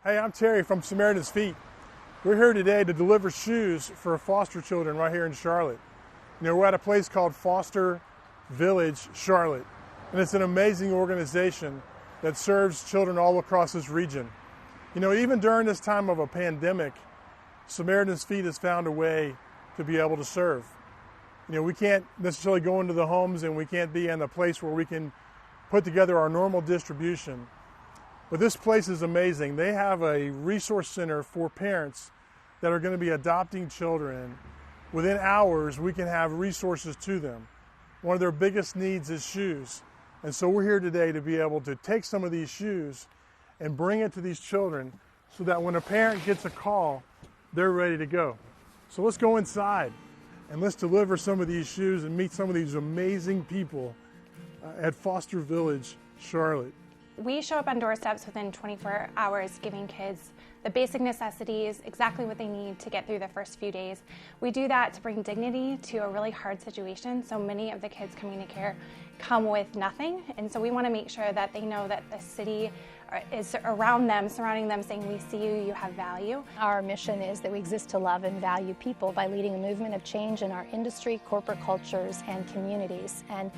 Hey, I'm Terry from Samaritan's Feet. We're here today to deliver shoes for foster children right here in Charlotte. We're at a place called FosterVillage, Charlotte, and it's an amazing organization that serves children all across this region. Even during this time of a pandemic, Samaritan's Feet has found a way to be able to serve. We can't necessarily go into the homes and we can't be in a place where we can put together our normal distribution. But this place is amazing. They have a resource center for parents that are going to be adopting children. Within hours, we can have resources to them. One of their biggest needs is shoes. And so we're here today to be able to take some of these shoes and bring it to these children so that when a parent gets a call, they're ready to go. So let's go inside and let's deliver some of these shoes and meet some of these amazing people at FosterVillage, Charlotte. We show up on doorsteps within 24 hours, giving kids the basic necessities, exactly what they need to get through the first few days. We do that to bring dignity to a really hard situation. So many of the kids coming to care come with nothing. And so we want to make sure that they know that the city is around them, surrounding them, saying, we see you, you have value. Our mission is that we exist to love and value people by leading a movement of change in our industry, corporate cultures, and communities. And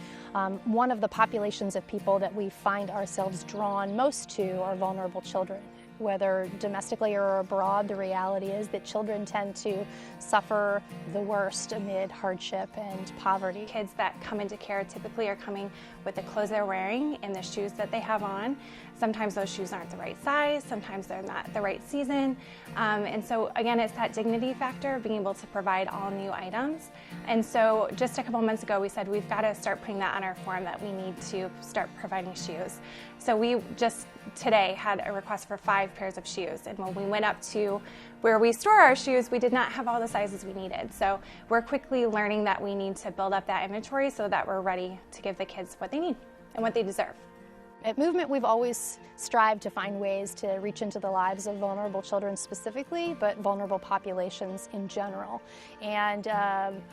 one of the populations of people that we find ourselves drawn most to are vulnerable children. Whether domestically or abroad, the reality is that children tend to suffer the worst amid hardship and poverty. Kids that come into care typically are coming with the clothes they're wearing and the shoes that they have on. Sometimes those shoes aren't the right size, sometimes they're not the right season. And so again, it's that dignity factor of being able to provide all new items. And so just a couple months ago, we said we've got to start putting that on our form that we need to start providing shoes. So we just today had a request for 5 pairs of shoes. And when we went up to where we store our shoes, we did not have all the sizes we needed. So we're quickly learning that we need to build up that inventory so that we're ready to give the kids what they need and what they deserve. At Movement, we've always strived to find ways to reach into the lives of vulnerable children specifically, but vulnerable populations in general. And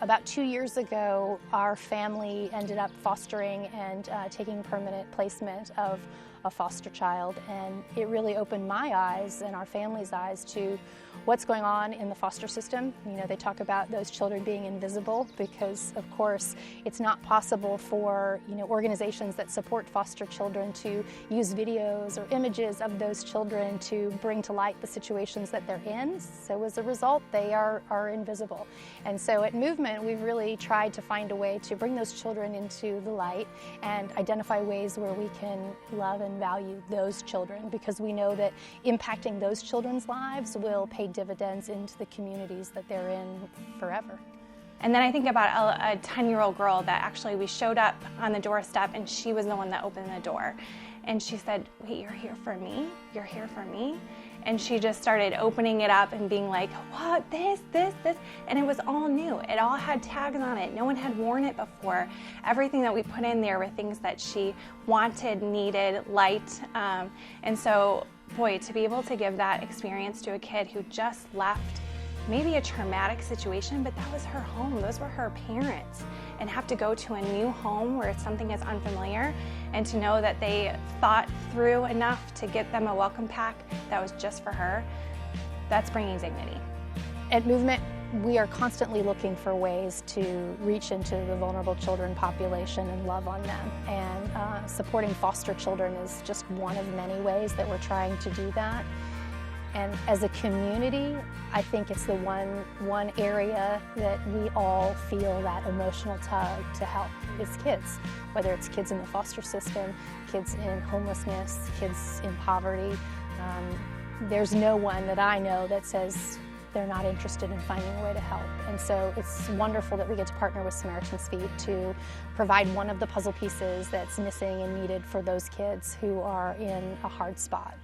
about 2 years ago, our family ended up fostering and taking permanent placement of a foster child, and it really opened my eyes and our family's eyes to what's going on in the foster system. They talk about those children being invisible because, of course, it's not possible for organizations that support foster children to use videos or images of those children to bring to light the situations that they're in. So as a result, they are invisible. And so at Movement, we've really tried to find a way to bring those children into the light and identify ways where we can love and value those children, because we know that impacting those children's lives will pay dividends into the communities that they're in forever. And then I think about a 10-year-old girl that actually we showed up on the doorstep and she was the one that opened the door. And she said, wait, you're here for me? You're here for me? And she just started opening it up and being like, what, this? And it was all new. It all had tags on it. No one had worn it before. Everything that we put in there were things that she wanted, needed, liked. And so, boy, to be able to give that experience to a kid who just left maybe a traumatic situation, but that was her home. Those were her parents. And have to go to a new home where something is unfamiliar, and to know that they thought through enough to get them a welcome pack that was just for her, that's bringing dignity. At Movement, we are constantly looking for ways to reach into the vulnerable children population and love on them. And supporting foster children is just one of many ways that we're trying to do that. And as a community, I think it's the one area that we all feel that emotional tug to help is kids. Whether it's kids in the foster system, kids in homelessness, kids in poverty. There's no one that I know that says they're not interested in finding a way to help. And so it's wonderful that we get to partner with Samaritan's Feet to provide one of the puzzle pieces that's missing and needed for those kids who are in a hard spot.